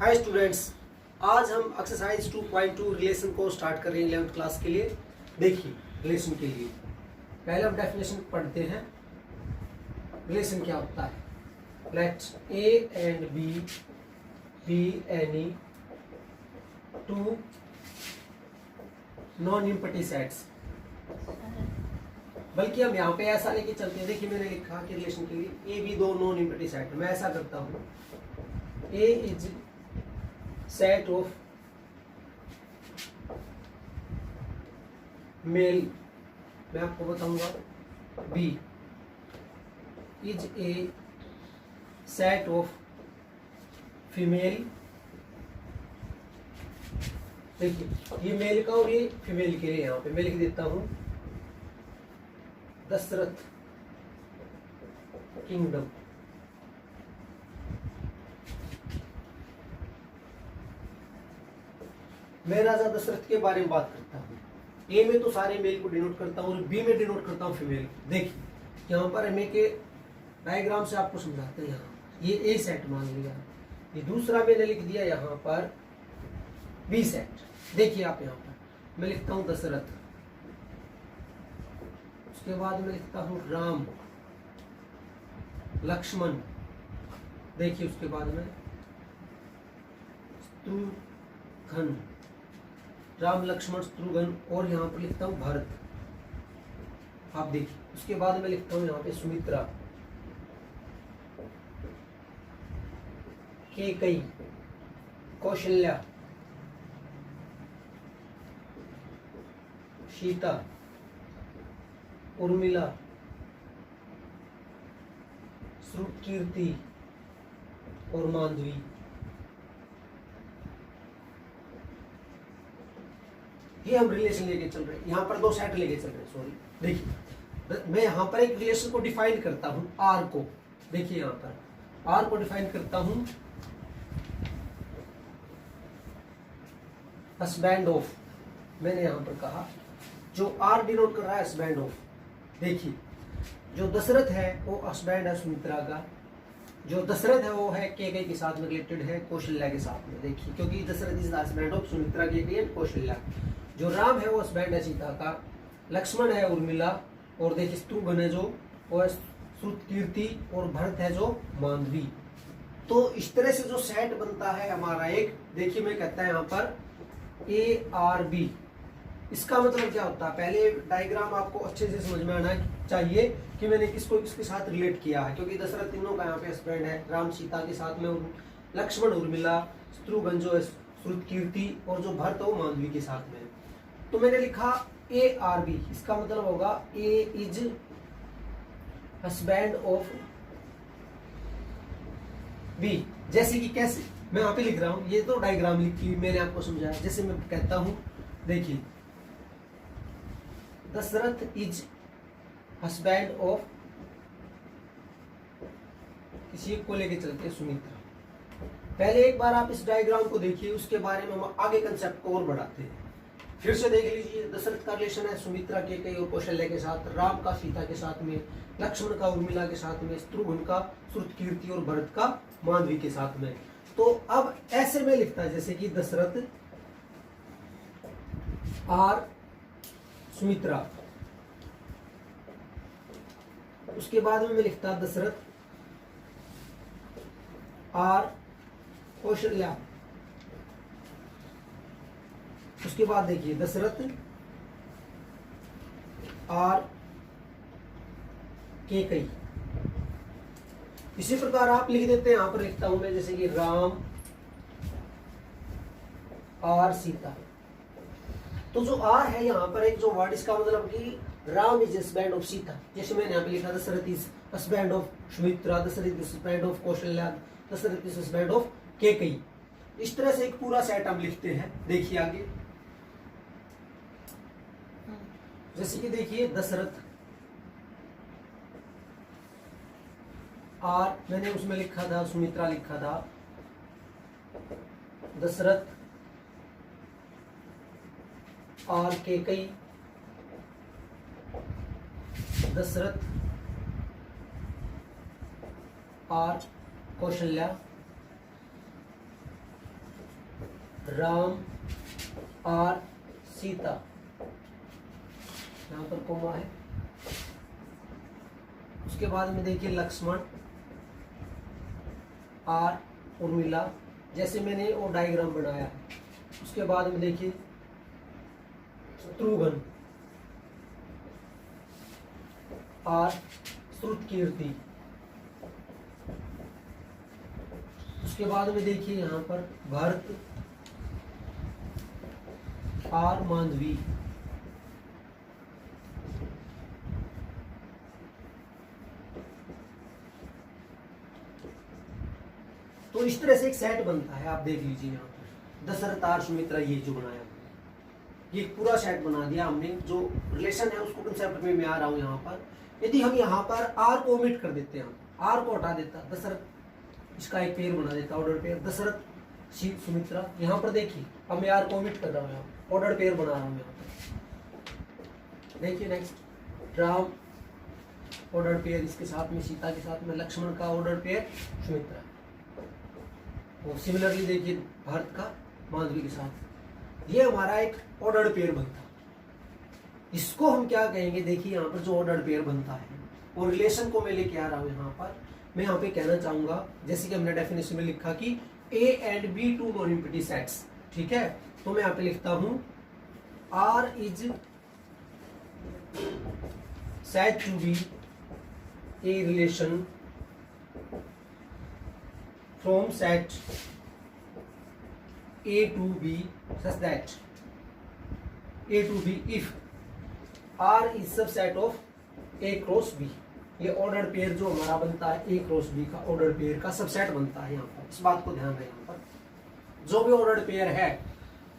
Hi students, आज हम exercise 2.2 relation को स्टार्ट कर रहे हैं 11th क्लास के लिए। देखिए, रिलेशन के लिए पहले हम डेफिनेशन पढ़ते हैं। रिलेशन क्या होता है? Let A and B any two non empty sets. बल्कि हम यहाँ पे ऐसा लेके चलते हैं। देखिए, मैंने लिखा कि रिलेशन के लिए ए बी दो नॉन एम्प्टी सेट। मैं ऐसा करता हूँ, A is set of male, मैं आपको बताऊंगा, B is a set of female. देखिए, ये मेल का और ये फीमेल के लिए यहाँ पे मैं लिख देता हूं दशरथ किंगडम। मैं राजा दशरथ के बारे में बात करता हूँ। ए में तो सारे मेल को डिनोट करता हूँ और बी में डिनोट करता हूँ फीमेल। देखिए, यहाँ पर हमें के डायग्राम से आपको समझाते हैं। यहाँ ये ए सेट मान लिया, ये दूसरा मैंने लिख दिया यहाँ पर बी सेट। देखिए आप, यहाँ पर मैं लिखता हूँ दशरथ, उसके बाद मैं लिखता हूँ राम लक्ष्मण। देखिए, उसके बाद में शत्रुघ्न, राम लक्ष्मण शत्रुघ्न, और यहाँ पर लिखता हूँ भरत। आप देखिए, उसके बाद मैं लिखता हूँ यहाँ पे सुमित्रा, कैकेयी, कौशल्या, सीता, उर्मिला, श्रुतकीर्ति और मांडवी। ये हम रिलेशन लेके चल रहे हैं। यहाँ पर दो सेट लेके चल रहे हैं, सॉरी। देखिए, मैं यहाँ पर एक रिलेशन को डिफाइन करता हूँ, आर को। देखिए, यहाँ पर आर को डिफाइन करता हूँ हस्बैंड ऑफ। मैंने यहाँ पर कहा जो आर डिनोट कर रहा है हस्बैंड ऑफ। देखिए, जो दशरथ है वो हस्बैंड है सुमित्रा का, जो दशरथ है वो है कैकेयी के साथ में रिलेटेड है, कौशल्या के साथ में। देखिए, क्योंकि Dasharath is husband of Sumitra, Kaikeyi and Kaushalya. जो राम है वो हस्बैंड है सीता का, लक्ष्मण है उर्मिला, और देखिए शत्रुघ्न है जो वो है श्रुतकीर्ति, और भरत है जो मांडवी। तो इस तरह से जो सेट बनता है हमारा एक, देखिए मैं कहता है यहाँ पर ए आर बी। इसका मतलब क्या होता है? पहले डायग्राम आपको अच्छे से समझ में आना चाहिए कि मैंने किसको किसके साथ रिलेट किया है, क्योंकि दशरथ तीनों का यहाँ पे हस्बैंड है, राम सीता के साथ में, लक्ष्मण उर्मिला, शत्रुघ्न जो है श्रुतकीर्ति, और जो भरत है वो मांडवी के साथ में। तो मैंने लिखा ए आर बी, इसका मतलब होगा ए इज हस्बैंड ऑफ बी। जैसे कि कैसे मैं यहाँ पे लिख रहा हूं, ये तो डायग्राम लिखी मैंने आपको समझाया। जैसे मैं कहता हूं, देखिए, दशरथ इज हस्बैंड ऑफ, किसी को लेके चलते हैं, सुमित्रा। पहले एक बार आप इस डायग्राम को देखिए, उसके बारे में हम आगे कंसेप्ट को और बढ़ाते हैं। फिर से देख लीजिए, दशरथ का रिलेशन है सुमित्रा, कैकेयी और कौशल्या के साथ, राम का सीता के साथ में, लक्ष्मण का उर्मिला के साथ में, शत्रुघ्न का श्रुतकीर्ति और भरत का मांडवी के साथ में। तो अब ऐसे में लिखता है जैसे कि दशरथ आर सुमित्रा, उसके बाद में मैं लिखता दशरथ आर कौशल्या, उसके बाद देखिए दशरथ आर कैकेयी। इसी प्रकार आप लिख देते हैं, यहां पर लिखता हूं मैं जैसे कि राम आर सीता। तो जो आर है यहाँ पर एक जो वर्ड, इसका मतलब कि Ram is husband of Sita. जैसे मैंने यहाँ पे लिखा Dasharath is husband of Sumitra, Dasharath is husband of Kaushalya, Dasharath is husband of Kaikeyi. इस तरह से एक पूरा सेट हम लिखते हैं। देखिए आगे, जैसे कि देखिए दशरथ आर, मैंने उसमें लिखा था सुमित्रा लिखा था, दशरथ आर कैकेयी, दशरथ और कौशल्या, राम आर सीता, यहाँ पर कोमा है। उसके बाद में देखिए लक्ष्मण आर उर्मिला, जैसे मैंने वो डायग्राम बनाया है। उसके बाद में देखिए शत्रुघ्न आर श्रुतकीर्ति। उसके बाद में देखिए यहाँ पर भरत आर मांडवी। तो इस तरह से एक सेट बनता है, आप देख लीजिए यहाँ पर दशरथ आर सुमित्रा, ये जो बनाया ये पूरा सेट बना दिया हमने। जो रिलेशन है उसको कंसेप्ट में मैं आ रहा हूँ यहाँ पर। यदि हम यहाँ पर आर को ओमिट कर देते हैं, आर को हटा देता, दशरथ इसका एक पेयर बना देता, ऑर्डर पेयर दशरथ सुमित्रा। यहाँ पर देखिए अब मैं आर को ओमिट कर रहा हूँ, यहाँ ऑर्डर पेयर बना रहा हूँ यहाँ पर। देखिए नेक्स्ट राम ऑर्डर पेयर इसके साथ में, सीता के साथ में, लक्ष्मण का ऑर्डर पेयर सुमित्रा। और सिमिलरली देखिए भरत का माधवी के साथ, ये हमारा एक ऑर्डर पेयर बनता है। इसको हम क्या कहेंगे, देखिए यहाँ पर जो ऑर्डर पेयर बनता है और रिलेशन को मैं लेके आ रहा हूँ यहाँ पर। मैं यहाँ पे कहना चाहूंगा, जैसे कि हमने डेफिनेशन में लिखा कि A and B two non empty sets, ठीक है। तो मैं यहाँ पे लिखता हूं R is set to be a relation from set A to B such that A to B if R is subset of A cross B। ये order pair जो हमारा बनता है A क्रॉस B का ऑर्डर पेयर का subset बनता है। यहाँ पर इस बात को ध्यान दें, यहाँ पर जो भी ऑर्डर पेयर है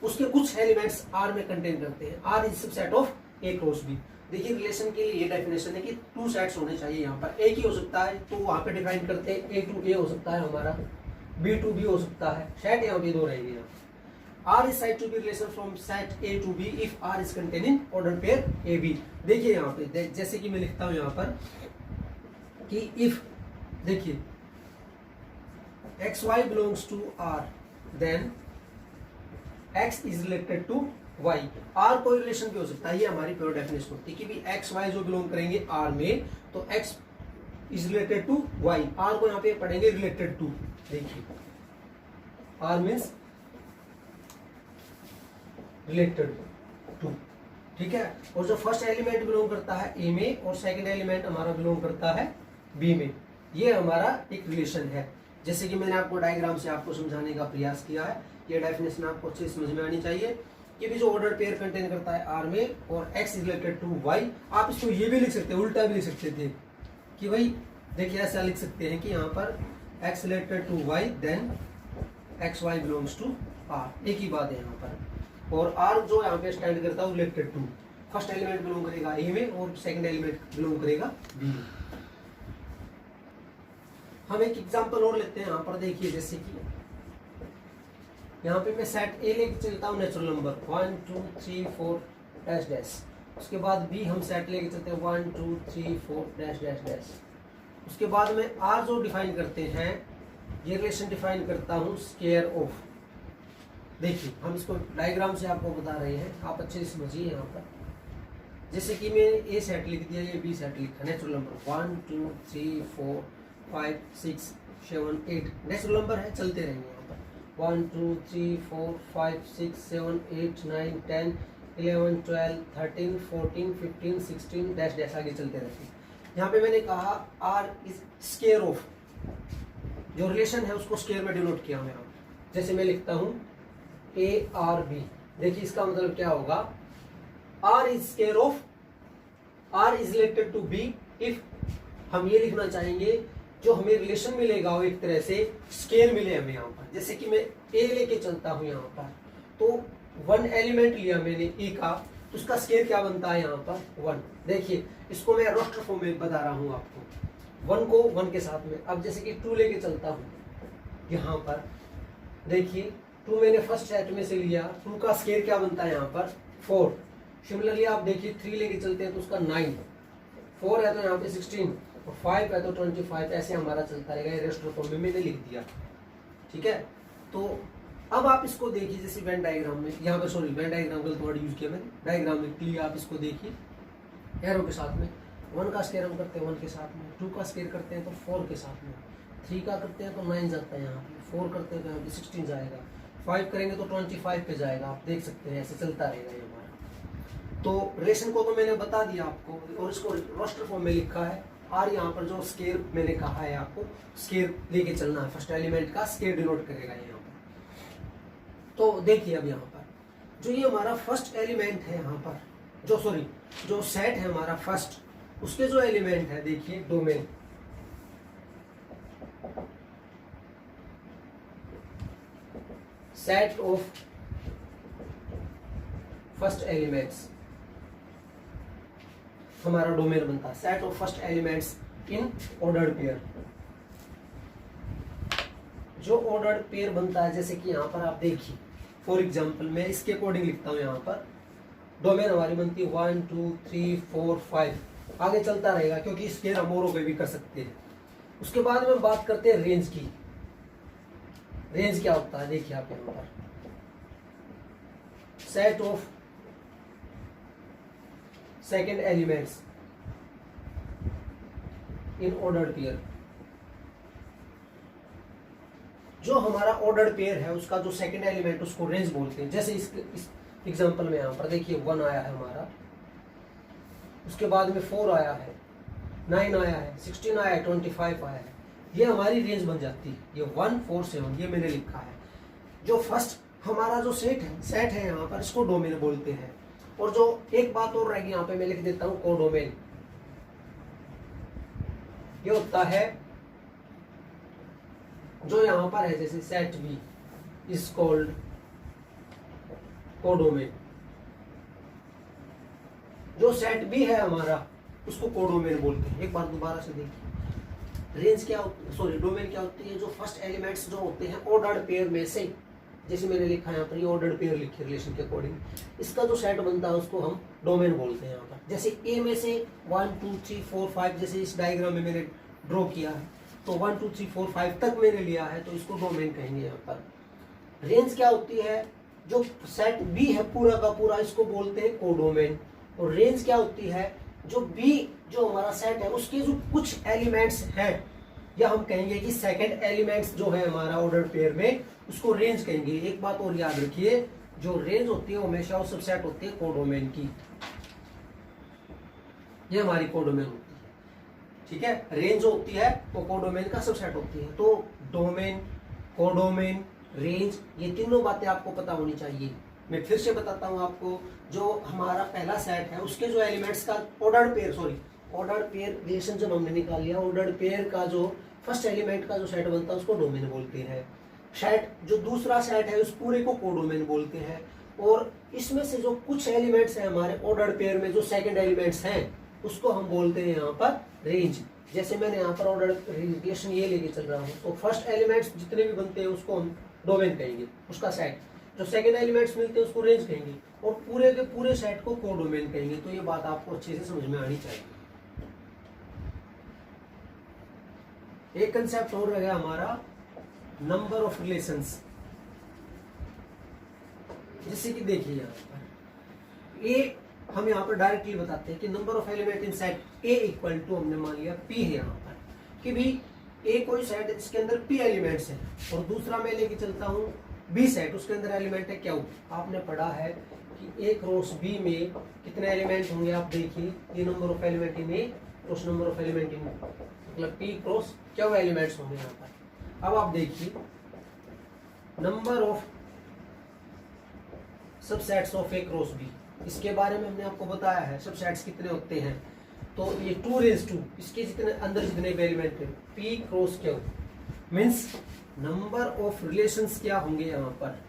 उसके कुछ एलिमेंट्स R में कंटेन करते हैं। R is subset of A cross B। देखिए रिलेशन के लिए ये डेफिनेशन है कि टू सेट्स होने चाहिए। यहाँ पर एक ही हो सकता है तो वहां पे डिफाइन करते हैं A to A हो सकता है हमारा, B to B हो सकता है, सेट यहाँ पे दो रहेंगे। R is said to be relation from set A to B if R is contained in order pair AB। देखिए यहाँ पे जैसे कि मैं लिखता हूँ यहाँ पर कि if, देखिए XY belongs to R then X is related to Y। R कोई रिलेशन भी हो सकता है, ये हमारी प्योर डेफिनेशन होती है कि भी XY जो बिलोंग करेंगे R में तो X is related to Y। R को यहाँ पे पढ़ेंगे रिलेटेड टू। देखिए R मीन्स रिलेटेड टू, ठीक है। और जो फर्स्ट एलिमेंट बिलोंग करता है ए में और सेकंड एलिमेंट हमारा बिलोंग करता है बी में, ये हमारा एक रिलेशन है। जैसे कि मैंने आपको डायग्राम से आपको समझाने का प्रयास किया है, ये डेफिनेशन आपको अच्छे समझ में आनी चाहिए कि भी जो ऑर्डर पेयर कंटेन करता है आर में और x is related to y. आप इसको ये भी लिख सकते हैं, उल्टा भी लिख सकते थे कि भाई देखिए ऐसा लिख सकते हैं कि यहाँ पर x related to y then x y belongs to R, एक ही बात है यहाँ पर। और आर जो यहाँ पे स्टैंड करता है related to, first element belong करेगा ए में और सेकंड एलिमेंट बिलोंग करेगा बी में। हम एक एग्जांपल और लेते हैं यहाँ पर। देखिए जैसे कि यहाँ पे मैं सेट ए लेके चलता हूँ नेचुरल नंबर 1 2 3 4 डैश डैश। उसके बाद बी हम सेट लेके चलते हैं 1 2 3 4 डैश डैश डैश। उसके बाद में आर जो डिफाइन करते हैं, ये रिलेशन डिफाइन करता हूँ स्क्वायर ऑफ। देखिए हम इसको डायग्राम से आपको बता रहे हैं, आप अच्छे से समझिए। यहाँ पर जैसे कि मैं ए सेट लिख दिया, ये बी सेट लिखा, नेचुरल नंबर 1 2 3 4 5 6 7 8 नेचुरल नंबर है, चलते रहेंगे यहाँ पर 1 2 3 4 5 6 7 8 9 10 11 12 13 14 15 16 डैश डैश आगे चलते रहते हैं। यहाँ पे मैंने कहा आर इज स्क्वायर ऑफ, जो रिलेशन है उसको स्क्वायर में डिनोट किया मैं। जैसे मैं लिखता हूँ ए आर बी, देखिए इसका मतलब क्या होगा, R is square of R is related to B if हम ये लिखना चाहेंगे जो हमें रिलेशन मिलेगा वो एक तरह से स्क्वायर मिले हमें यहाँ पर। जैसे कि मैं ए लेके चलता हूँ यहाँ पर, तो वन एलिमेंट लिया मैंने ए का, तो उसका स्क्वायर क्या बनता है यहाँ पर 1। देखिए इसको मैं रोस्टर फॉर्म में बता रहा हूँ आपको, 1 को 1 के साथ में। अब जैसे कि 2 लेके चलता हूँ यहाँ पर, देखिए 2 मैंने फर्स्ट सेट में से लिया, 2 का स्क्वायर क्या बनता है यहाँ पर 4। सिमिलरली आप देखिए 3 लेके चलते हैं तो उसका 9, 4 है तो यहाँ पे 16 और 5 है तो 25, ऐसे हमारा चलता रहेगा। रेस्टर फॉर्म में मैंने लिख दिया, ठीक है। तो अब आप इसको देखिए, जैसे वेन डायग्राम में, यहाँ पे सॉरी वेन डायग्राम गलत वर्ड यूज किया मैंने, डायग्राम में क्लियर आप इसको देखिए एरो के साथ में। 1 का स्केयर हम करते हैं 1 के साथ में, 2 का स्केयर करते हैं तो 4 के साथ में, 3 का करते हैं तो 9 जाता है यहाँ पे, 4 करते हैं तो यहाँ पे 16 जाएगा, 5 करेंगे तो 25 पे जाएगा। आप देख सकते हैं ऐसे चलता रहेगा ये हमारा। तो रिलेशन को तो मैंने बता दिया आपको, और इसको रोस्टर फॉर्म में लिखा है। और यहाँ पर जो स्केयर मैंने कहा है आपको, स्केयर लेके चलना है, फर्स्ट एलिमेंट का स्केयर डिनोट करेगा यहाँ पर। तो देखिए अब यहाँ पर जो ये हमारा फर्स्ट एलिमेंट है यहाँ पर, जो सेट है हमारा फर्स्ट, उसके जो एलिमेंट है देखिए domain, set of first elements हमारा डोमेन बनता है, set of first elements in ordered pair. जो ऑर्डर्ड पेयर बनता है, जैसे कि यहाँ पर आप देखिए, फॉर एग्जांपल मैं इसके अकॉर्डिंग लिखता हूँ, यहाँ पर डोमेन हमारी बनती है 1 2 3 4 5, आगे चलता रहेगा क्योंकि स्केयर हम औरों पे भी कर सकते हैं। उसके बाद में बात करते हैं रेंज की। रेंज क्या होता है देखिए आप यहाँ पर, set of second elements in ordered pair. जो हमारा ऑर्डर्ड पेयर है उसका जो सेकेंड एलिमेंट उसको रेंज बोलते हैं। जैसे इस एग्जांपल में यहाँ पर देखिए 1 आया है हमारा, उसके बाद में 4 आया है, 9 आया है, 16 आया है, 25 आया है, ये हमारी रेंज बन जाती है। ये 1 4 7 ये मैंने लिखा है। जो फर्स्ट हमारा जो सेट है यहाँ पर, इसको डोमेन बोलते हैं। और जो एक बात और रहेगी यहाँ पे मैं लिख देता हूँ, कोडोमेन। ये होता है जो यहाँ पर है, जैसे set B is called codomain. जो सेट बी है हमारा उसको कोडोमेन बोलते हैं। एक बार दोबारा से देखिए, रेंज क्या सॉरी डोमेन क्या होती है, जो फर्स्ट एलिमेंट्स जो होते हैं ऑर्डर्ड पेयर में से, जैसे मैंने लिखा है यहाँ पर, ये ऑर्डर्ड पेयर लिखी रिलेशन के अकॉर्डिंग, इसका जो सेट बनता है उसको हम डोमेन बोलते हैं यहाँ पर। जैसे ए में से 1 2 3 4 5, जैसे इस डायग्राम में मैंने ड्रॉ किया है, तो 1 2 3 4 5 तक मैंने लिया है, तो इसको डोमेन कहेंगे यहाँ पर। रेंज क्या होती है, जो सेट बी है पूरा का पूरा, इसको बोलते हैं कोडोमेन। और रेंज क्या होती है, जो बी जो हमारा सेट है उसके जो कुछ एलिमेंट्स हैं, या हम कहेंगे कि सेकंड एलिमेंट्स जो है हमारा ऑर्डर पेयर में, उसको रेंज कहेंगे। एक बात और याद रखिए, जो रेंज होती है हमेशा वो सबसेट होती है कोडोमेन की। ये हमारी कोडोमेन होती है, ठीक है। रेंज होती है वो कोडोमेन का सबसेट होती है। तो डोमेन, कोडोमेन, रेंज, ये तीनों बातें आपको पता होनी चाहिए। मैं फिर से बताता हूँ आपको, जो हमारा पहला सेट है उसके जो एलिमेंट्स का ऑर्डर्ड पेयर रिलेशन जब हमने निकाल लिया, ऑर्डर्ड पेयर का जो फर्स्ट एलिमेंट का जो सेट बनता है उसको डोमेन बोलते हैं। सेट जो दूसरा सेट है उस पूरे को कोडोमेन बोलते हैं। और इसमें से जो कुछ एलिमेंट्स हैं हमारे ऑर्डर्ड पेयर में, जो सेकंड एलिमेंट्स हैं, उसको हम बोलते हैं यहाँ पर रेंज। जैसे मैंने यहाँ पर ऑर्डर रिलेशन ये लेके चल रहा हूँ, तो फर्स्ट एलिमेंट्स जितने भी बनते हैं उसको हम डोमेन कहेंगे, उसका सेट। जो सेकंड एलिमेंट्स मिलते हैं उसको रेंज कहेंगे, और पूरे के पूरे सेट को कोडोमेन कहेंगे। तो ये बात आपको अच्छे से समझ में आनी चाहिए। एक कंसेप्ट और रहेगा हमारा, नंबर ऑफ रिलेशंस। जैसे कि देखिए यहाँ पर ए, हम यहाँ पर डायरेक्टली बताते हैं कि number of element in set A equal to, हमने मान लिया पी है यहाँ पर, कि भी ए कोई सेट है जिसके अंदर पी एलिमेंट्स हैं, और दूसरा मैं लेके चलता हूँ बी सेट, उसके अंदर एलिमेंट है क्यू। आपने पढ़ा है कि ए क्रॉस बी में कितने एलिमेंट होंगे, आप देखिए, ये number of element in A cross number of element इन, मतलब पी क्रॉस क्यू एलिमेंट्स होंगे यहाँ पर। अब आप देखिए, number of subsets of A cross B, इसके बारे में हमने आपको बताया है, सबसेट्स कितने होते हैं। तो ये 2 इसके जितने अंदर जितने भी एलिमेंट है, P cross Q means number of relations क्या होंगे यहाँ पर,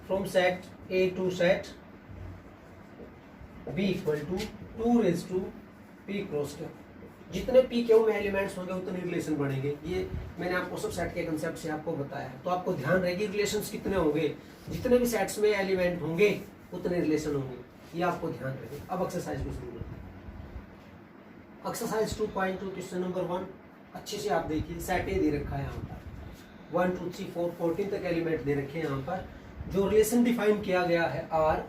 from set A to set B equal to 2 P cross Q. जितने पी क्यू में एलिमेंट्स होंगे उतने रिलेशन बढ़ेंगे। ये मैंने आपको सब सेट के कंसेप्ट से आपको बताया है। तो आपको ध्यान रहेगी रिलेशंस कितने होंगे, जितने भी सेट्स में एलिमेंट होंगे उतने रिलेशन होंगे, ये आपको ध्यान रखें। अब एक्सरसाइज को शुरू करते हैं। एक्सरसाइज 2.2 क्वेश्चन नंबर 1, अच्छे से आप देखिए, सेट ए दे रखा है यहाँ पर 1 2 3 4 14 तक एलिमेंट दे रखे हैं यहाँ पर। जो रिलेशन डिफाइन किया गया है आर,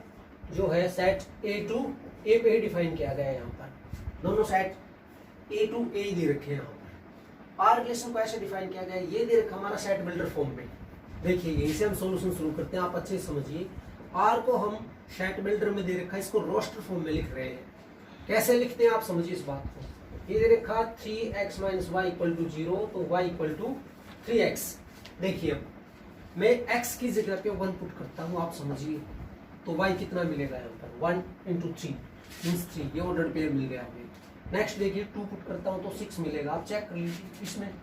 जो है सेट ए टू ए पे ही डिफाइन किया गया है यहाँ पर। दोनों सेट ए टू ए दे रखे हैं यहाँ पर। आर रिलेशन को ऐसे डिफाइन किया गया है, ये दे रखा हमारा सेट बिल्डर फॉर्म में। देखिए यहीं से हम सॉल्यूशन शुरू करते हैं, आप अच्छे से समझिए। आर को हम सेट बिल्डर में दे रखा है, इसको रोस्टर फॉर्म में लिख रहे हैं। कैसे लिखते हैं आप समझिए इस बात को। ये दे रखा 3x - y = 0, तो y = 3x। देखिए अब मैं x की जगह पे 1 पुट करता हूँ, आप समझिए, तो y कितना मिलेगा यहाँ पर 1 × 3 मीन्स 3, ये ऑर्डर पेयर मिल गया हमें। नेक्स्ट देखिए 2 पुट करता हूँ तो 6 मिलेगा, आप चेक कर लीजिए इसमें,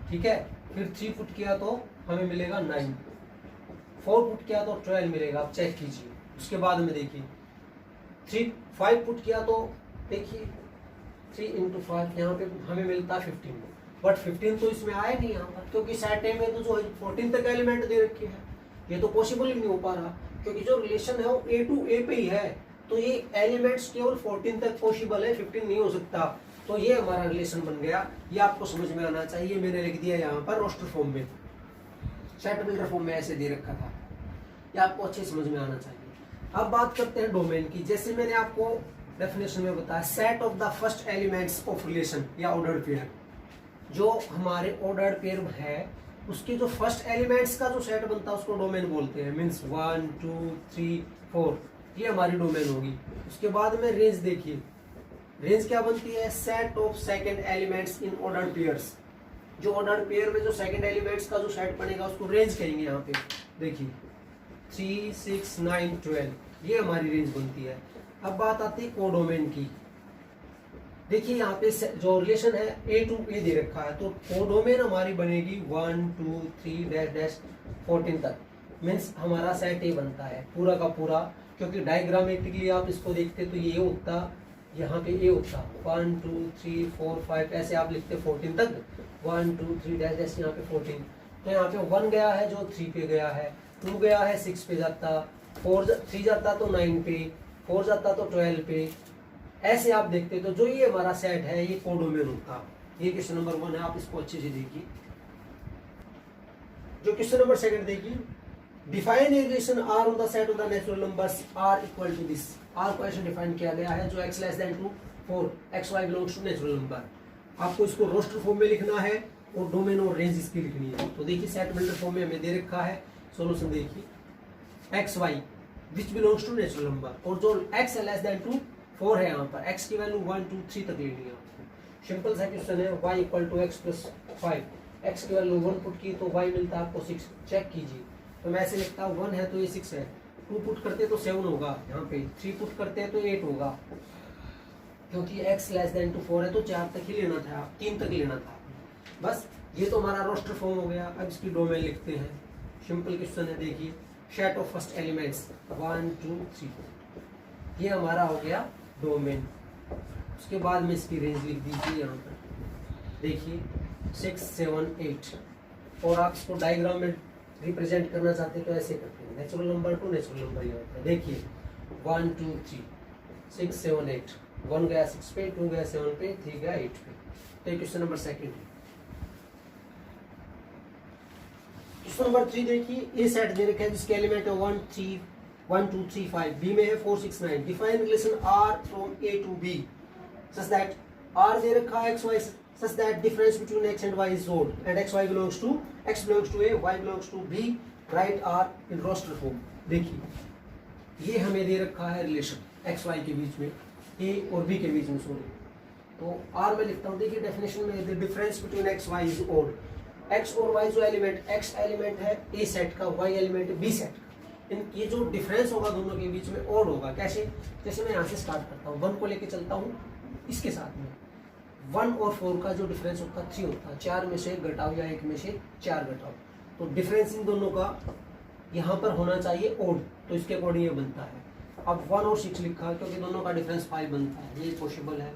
ठीक है। फिर 3 पुट किया तो हमें मिलेगा 9, 4 पुट किया तो 12 मिलेगा, आप चेक कीजिए। उसके बाद में देखिए 5 पुट किया तो देखिए 3 × 5 यहाँ पे हमें मिलता है 15, बट 15 तो इसमें आया नहीं यहाँ पर, क्योंकि सेट ए में तो जो 14 तक एलिमेंट दे रखे हैं, ये तो पॉसिबल ही नहीं हो पा रहा, क्योंकि जो रिलेशन है वो ए टू ए पे ही है। तो ये एलिमेंट्स केवल 14 तक पॉसिबल है, 15 नहीं हो सकता। तो ये हमारा रिलेशन बन गया, ये आपको समझ में आना चाहिए। मैंने लिख दिया यहाँ पर रोस्टर फॉर्म में, सेट बिल्डर फॉर्म में ऐसे दे रखा था, ये आपको अच्छे समझ में आना चाहिए। अब बात करते हैं डोमेन की। जैसे मैंने आपको डेफिनेशन में बताया, set of the first elements of relation या ऑर्डर्ड पेयर। जो हमारे ऑर्डर्ड पेयर है उसके जो फर्स्ट एलिमेंट्स का जो सेट बनता है उसको डोमेन बोलते हैं। मीन्स 1 2 3 4, ये हमारी डोमेन होगी। उसके बाद में रेंज देखिए, रेंज क्या बनती है, set of second elements in ordered pairs. जो ऑर्डर्ड पेयर में जो सेकंड एलिमेंट्स का जो सेट बनेगा उसको रेंज कहेंगे। यहाँ पे देखिए 3 6 9 12, ये हमारी रेंज बनती है। अब बात आती है कोडोमेन की। देखिए यहाँ पे जो रिलेशन है ए टू ए दे रखा है, तो कोडोमेन हमारी बनेगी 1 2 3 14 तक। मीन्स हमारा सेट ए बनता है पूरा का पूरा, क्योंकि डायग्रामेटिकली आप इसको देखते तो ये होता, यहाँ पे ए होता 1 2 3 4 5, ऐसे आप लिखते 14 तक, 1 2 3 यहाँ पे 14। तो यहाँ पे 1 गया है जो 3 पे गया है, 2 गया है 6 पे जाता, 3 जाता तो 9 पे, 4 जाता तो 12 पे, ऐसे आप देखते। तो जो ये हमारा सेट है ये कोडोमेन होता। ये क्वेश्चन नंबर 1 है, आप इसको अच्छे से देखिए। जो क्वेश्चन नंबर 2 देखिए, define a relation R on the set of the natural numbers R equal to this. R को ऐसे डिफाइन किया गया है, जो x < 2 4 x y belongs to natural number. आपको इसको रोस्टर फॉर्म में लिखना है और डोमेन और रेंज इसकी लिखनी है। तो देखिए सेट बिल्डर फॉर्म में हमें दे रखा है, सॉल्यूशन देखिए x y which belongs to natural number, और जो x < 2 4 है, यहाँ पर x की वैल्यू 1 2 3 तक लेनी है आपको। सिंपल सा क्वेश्चन है, y = x + 5, x की वैल्यू 1 पुट की तो y मिलता है आपको 6। चेक कीजिए, तो मैं ऐसे लिखता हूँ 1 है तो ये 6 है, 2 पुट करते तो 7 होगा, यहाँ पे 3 पुट करते हैं तो 8 होगा, क्योंकि x < 2 4 है तो 4 तक ही लेना था, 3 तक लेना था। बस ये तो हमारा रोस्टर फॉर्म हो गया। अब इसकी डोमेन लिखते हैं। सिंपल क्वेश्चन है, देखिए सेट ऑफ फर्स्ट एलिमेंट्स 1 2 3, ये हमारा हो गया डोमेन। उसके बाद में इसकी रेंज लिख दीजिए यहाँ पर, देखिए 6 7 8, और आप इसको डायग्राम में रिप्रेजेंट करना चाहते हैं तो ऐसे करते हैं, natural number two natural number ये होता है। देखिए 1 2 3 6 7 8, 1 गया 6 पे, 2 गया 7 पे, 3 गया 8 पे। तो क्वेश्चन नंबर 2 है। क्वेश्चन नंबर 3 देखिए, ए सेट दे रखा है जिसके एलिमेंट है 1 2 3 5, बी में है 4 6 9। Define relation R from A to B such that R दे रखा है x y such that difference between x and y is odd and x belongs to A, y belongs to B. Write R in roster form. देखिए ये हमें दे रखा है relation x Y के बीच में, ए और बी के बीच में, सॉरी। तो आर में लिखता हूँ, देखिए डेफिनेशन में the difference between x y is odd. X और वाई जो एलिमेंट, एक्स एलिमेंट है ए सेट का, वाई एलिमेंट बी सेट का, ये जो डिफरेंस होगा दोनों के बीच में ओड होगा। कैसे? जैसे मैं यहाँ से स्टार्ट करता हूँ, 1 को लेके चलता हूँ इसके साथ में, 1 और 4 का जो डिफरेंस होता है 3 होता है, 4 में से 1 घटाओ या 1 में से 4 घटाओ, तो डिफरेंस इन दोनों का यहाँ पर होना चाहिए ओड, तो इसके अकॉर्डिंग ये बनता है। अब 1 और 6 लिखा क्योंकि दोनों का डिफरेंस 5 बनता है, ये पॉसिबल है।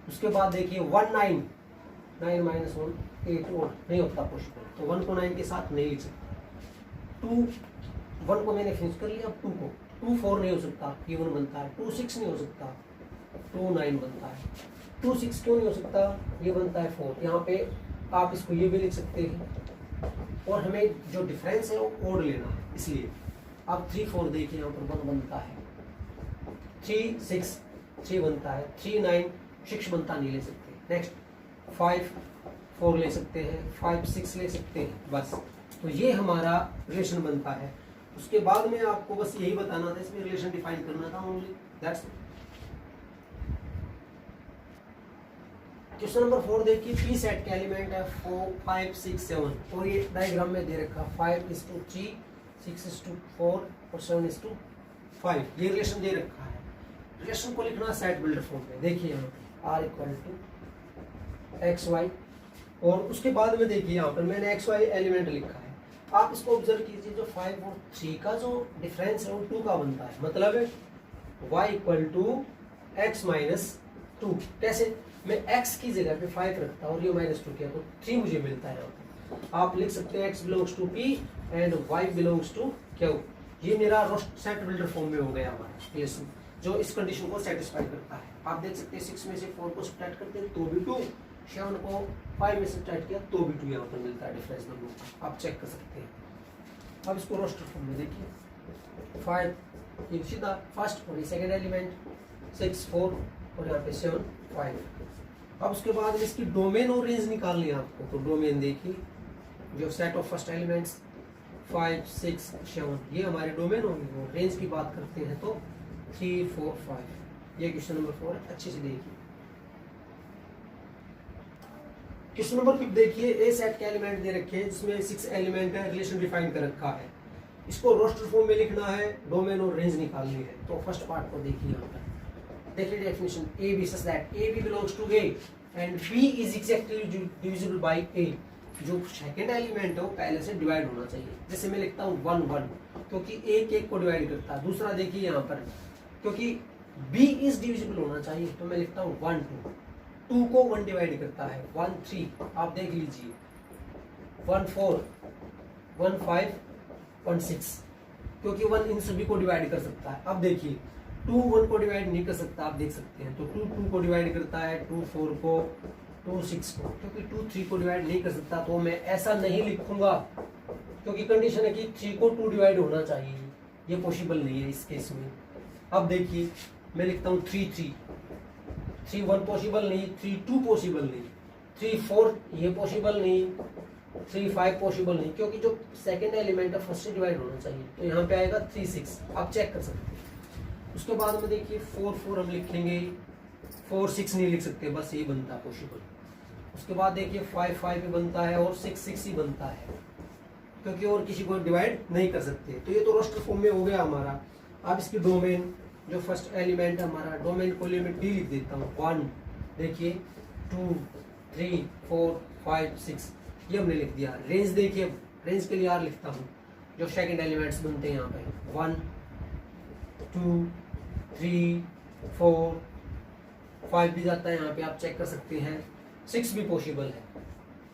उसके बाद देखिए 1 9 9 - 1 8 और नहीं होता पॉसिबल, तो 1 को 9 के साथ नहीं लिख सकते। 2 1 को मैंने फिनिश कर लिया, 2 को 2 4 नहीं हो सकता, ये 1 बनता है। 2 6 नहीं हो सकता, 2 9 बनता है। 2 6 क्यों नहीं हो सकता, ये बनता है 4। यहाँ पे आप इसको ये भी लिख सकते हैं और हमें जो डिफरेंस है वो ओड लेना है, इसलिए अब 3 4 देखिए यहाँ पर 1 बनता है, 3 6 3 बनता है, 3 9 6 बनता नहीं ले सकते। नेक्स्ट 5 4 ले सकते हैं, 5 6 ले सकते हैं, बस। तो ये हमारा रिलेशन बनता है। उसके बाद में आपको बस यही बताना था, इसमें रिलेशन डिफाइन करना था only, that's it. Question number 4 देखिए, पी सेट के एलिमेंट है 4 5 6 7 और ये डायग्राम में दे रखा 5:3 6:4 और 7:5, ये रिलेशन दे रखा है। रिलेशन को लिखना सेट बिल्डर फॉर्म में। देखिए यहाँ पे R = XY और उसके बाद में देखिए यहाँ पर मैंने XY एलिमेंट लिखा है। आप इसको ऑब्जर्व कीजिए, जो 5 और 3 का जो डिफरेंस है वो 2 का बनता है, मतलब y = x - 2। कैसे, मैं x की जगह पे 5 रखता और ये -2 किया तो 3 मुझे मिलता है। आप लिख सकते हैं x belongs to P and y belongs to Q। ये मेरा सेट बिल्डर फॉर्म में हो गया हमारा रिलेशन, जो इस कंडीशन को सेटिस्फाई करता है। आप देख सकते हैं 6 में से 4 को सब्ट्रैक्ट करते हैं तो भी 2, 7 को 5 में सब्ट्रैक्ट किया तो भी 2 यहाँ पर मिलता है डिफरेंस दोनों का, आप चेक कर सकते हैं। अब इसको रोस्टर फॉर्म में देखिए, 5 ये सीधा फर्स्ट और ये सेकंड एलिमेंट, 6 4 और यहाँ पे 7 5। अब उसके बाद इसकी डोमेन और रेंज निकालनी है आपको, तो डोमेन देखिए, जो सेट ऑफ फर्स्ट एलिमेंट्स 5 6 7 ये हमारे डोमेन होंगे। और रेंज की बात करते हैं तो 3 4 5। ये क्वेश्चन नंबर 4 है, अच्छे से देखिए। क्वेश्चन नंबर 5 देखिए, ए सेट के एलिमेंट दे रखे हैं जिसमें 6 एलिमेंट है, रिलेशन डिफाइन कर रखा है। इसको रोस्टर फॉर्म में लिखना है, डोमेन और रेंज निकालनी है। तो फर्स्ट पार्ट को देखिए, यहाँ पर देखिए definition, A B such that A B belongs to A and B is exactly divisible by A. जो सेकंड एलिमेंट है वो पहले से डिवाइड होना चाहिए। जैसे मैं लिखता हूँ 1 1 क्योंकि एक एक को डिवाइड करता है। दूसरा देखिए यहाँ पर, क्योंकि b इज डिविजिबल होना चाहिए तो मैं लिखता हूँ 1 2, 2 को 1 डिवाइड करता है, 1 3, आप देख लीजिए 1 4 1 5 1 6, क्योंकि 1 इन सभी को डिवाइड कर सकता है। अब देखिए 2 1 को डिवाइड नहीं कर सकता, आप देख सकते हैं, तो 2 2 को डिवाइड करता है, 2 4 को, 2 6 को, क्योंकि 2 3 को डिवाइड नहीं कर सकता तो मैं ऐसा नहीं लिखूंगा, क्योंकि कंडीशन है कि 3 को 2 डिवाइड होना चाहिए, ये पॉसिबल नहीं है इस केस में। अब देखिए मैं लिखता हूँ 3 3, 3 1 पॉसिबल नहीं, 3 2 पॉसिबल नहीं, 3 4 ये पॉसिबल नहीं, 3 5 पॉसिबल नहीं, क्योंकि जो सेकेंड एलिमेंट है फर्स्ट से डिवाइड होना चाहिए। तो यहाँ पे आएगा 3 6, आप चेक कर सकते हैं। उसके बाद में देखिए 4 4 हम लिखेंगे, 4 6 नहीं लिख सकते, बस ये बनता है पॉसिबल। उसके बाद देखिए 5 5 भी बनता है और 6 6 ही बनता है, क्योंकि और किसी को डिवाइड नहीं कर सकते। तो ये तो रोस्टर फॉर्म में हो गया हमारा। अब इसकी डोमेन, जो फर्स्ट एलिमेंट है हमारा, डोमेन को लिमिट डी लिख देता हूँ 1, देखिए 2 3 4 5 6, ये हमने लिख दिया। रेंज देखिए, रेंज के लिए आर लिखता हूँ, जो सेकंड एलिमेंट्स बनते हैं यहाँ पे 1 2 3 4 5 भी जाता है यहाँ पे, आप चेक कर सकते हैं, 6 भी पॉसिबल है।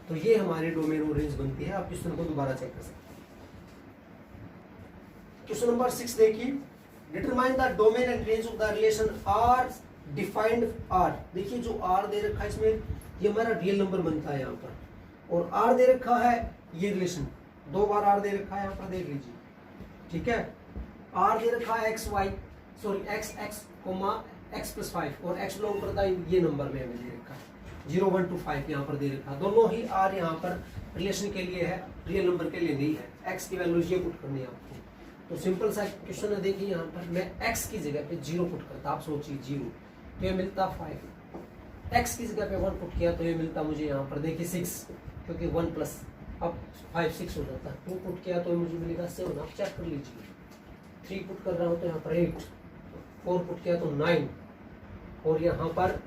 तो ये हमारे डोमेन और रेंज बनती है। आप क्वेश्चन को दोबारा चेक कर सकते हैं। क्वेश्चन नंबर 6 देखिए, determine the domain and range of the relation R defined R. देखिए जो आर दे रखा है इसमें, ये हमारा रियल नंबर बनता है यहाँ पर, और आर दे रखा है ये रिलेशन, 2 बार आर दे रखा है यहाँ पर, देख लीजिए, ठीक है। आर दे रखा है एक्स एक्स एक्स प्लस 5 और एक्स बिलोंग करता है ये नंबर में हमें दे रखा है 0 1 2 5 यहाँ पर दे रखा है। दोनों ही आर यहाँ पर रिलेशन के लिए है, रियल नंबर के लिए नहीं है। एक्स की वैल्यू ये पुट करनी है आपको। तो सिंपल सा क्वेश्चन है, देखिए यहाँ पर मैं एक्स की जगह पे 0 पुट करता, आप सोचिए 0, तो ये मिलता 5। एक्स की जगह पे 1 पुट किया तो ये मिलता मुझे यहाँ पर देखिए 6, क्योंकि 1 प्लस अब 5 6 हो जाता है। 2 पुट किया तो मुझे मिलेगा 7, आप चेक कर लीजिए। 3 पुट कर रहा हूँ तो यहाँ पर 8, 4 पुट किया तो 9, और यहाँ पर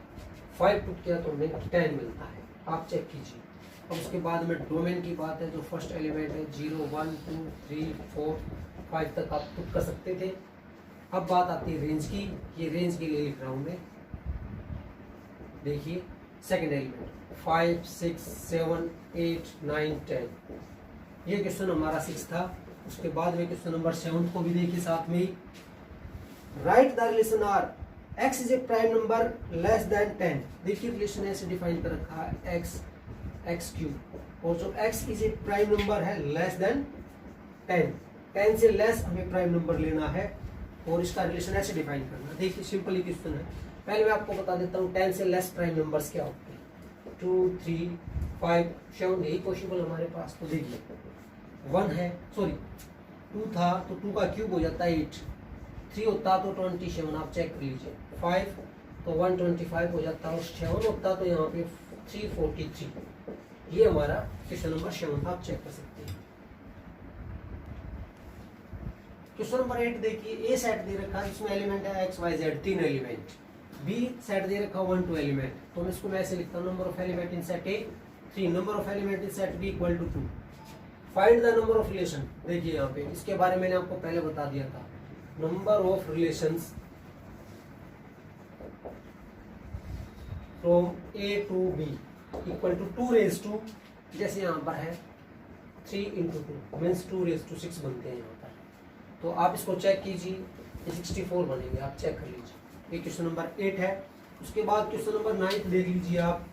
5 पुट किया तो 10 मिलता है, आप चेक कीजिए। अब उसके बाद में डोमेन की बात है, जो फर्स्ट एलिमेंट है 0 1 2 3 4 5 तक आप पुट कर सकते थे। अब बात आती है रेंज की, ये रेंज के लिए लिख रहा हूँ मैं। देखिए सेकंड एलिमेंट 5 6 7 8 9 10, ये क्वेश्चन हमारा 6 था। उसके बाद में क्वेश्चन नंबर 7 को भी देखिए साथ में ही। Write the relation R x is a prime number less than 10। देखिए रिलेशन ऐसे डिफाइन कर रखा है x x क्यूब, और जो x is a prime number है लेस देन 10, 10 से लेस हमें प्राइम नंबर लेना है और इसका रिलेशन ऐसे डिफाइन करना। देखिए सिंपल क्वेश्चन है, पहले मैं आपको बता देता हूँ 10 से लेस प्राइम नंबर्स क्या होते हैं। 2 3 5 7 यही पॉसिबल हमारे पास। तो देखिए 1 है, सॉरी 2 था तो 2 का क्यूब हो जाता है 8, 3 होता तो 27, आप चेक कर लीजिए, 5 तो 125 हो जाता है, और 7 होता तो यहाँ पे 343। ये हमारा क्वेश्चन नंबर 7 आप चेक कर सकते हैं। क्वेश्चन नंबर 8 देखिए, ए सेट दे रखा है जिसमें एलिमेंट है x Y Z, 3 element. B set दे रखा 1 2 एलिमेंट, तो मैं इसको मैं ऐसे लिखता हूँ, number of element in set A 3, number of element in set B equal to 2। Find the number of relation. देखिए यहाँ पे इसके बारे में मैंने आपको पहले बता दिया था, number of relations from A to B equal to 2 raise to, जैसे यहाँ पर है 3 इंटू 2 मीन्स 2 रेज टू 6 बनते हैं यहाँ पर। तो आप इसको चेक कीजिए, ये 64 बनेंगे, आप चेक कर लीजिए। ये क्वेश्चन नंबर 8 है। उसके बाद क्वेश्चन नंबर 9 देख लीजिए आप,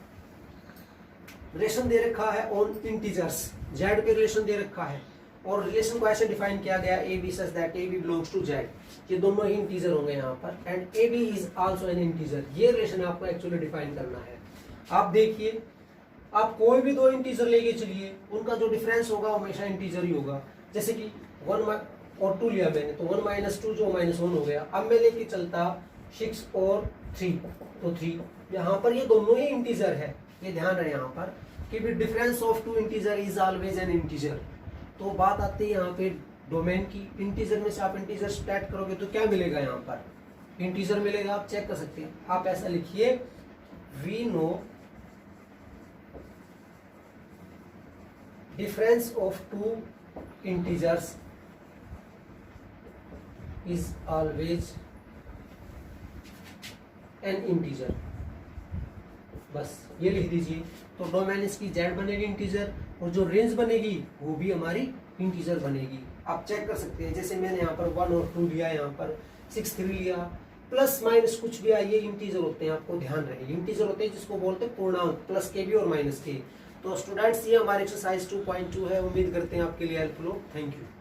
रिलेशन दे रखा है ऑन इंटीजर्स, जेड पे रिलेशन दे रखा है और रिलेशन को ऐसे डिफाइन किया गया A B such that A B belongs to Z, ये दोनों ही इंटीजर होंगे यहाँ पर, and A B is also an integer. ये रिलेशन आपको एक्चुअली डिफाइन करना है। आप देखिए, आप कोई भी दो इंटीजर लेके चलिए, उनका जो डिफरेंस होगा हमेशा इंटीजर ही होगा। जैसे कि 1 और 2 लिया मैंने, तो 1 - 2 जो -1 हो गया। अब मैं लेके चलता 6 और 3, तो 3, यहाँ पर ये दोनों ही इंटीजर है, ये ध्यान रहे यहाँ पर कि भी difference of two integer is always an integer. तो बात आती है यहाँ पे डोमेन की, इंटीजर में से आप इंटीजर स्प्लिट करोगे तो क्या मिलेगा, यहाँ पर इंटीजर मिलेगा। आप चेक कर सकते हैं, आप ऐसा लिखिए, we know difference of two integers is always an integer। बस ये लिख दीजिए। तो डोमेन इसकी जेड बनेगी इंटीजर, और जो रेंज बनेगी वो भी हमारी इंटीजर बनेगी। आप चेक कर सकते हैं, जैसे मैंने यहाँ पर 1 और 2 लिया, यहाँ पर 6 3 लिया, प्लस माइनस कुछ भी आइए, इंटीजर होते हैं, आपको ध्यान रहे इंटीजर होते हैं जिसको बोलते हैं पूर्णांक, प्लस के भी और माइनस के। तो स्टूडेंट्स ये हमारी एक्सरसाइज 2.2 है। उम्मीद करते हैं आपके लिए हेल्पफुल हो। Thank you.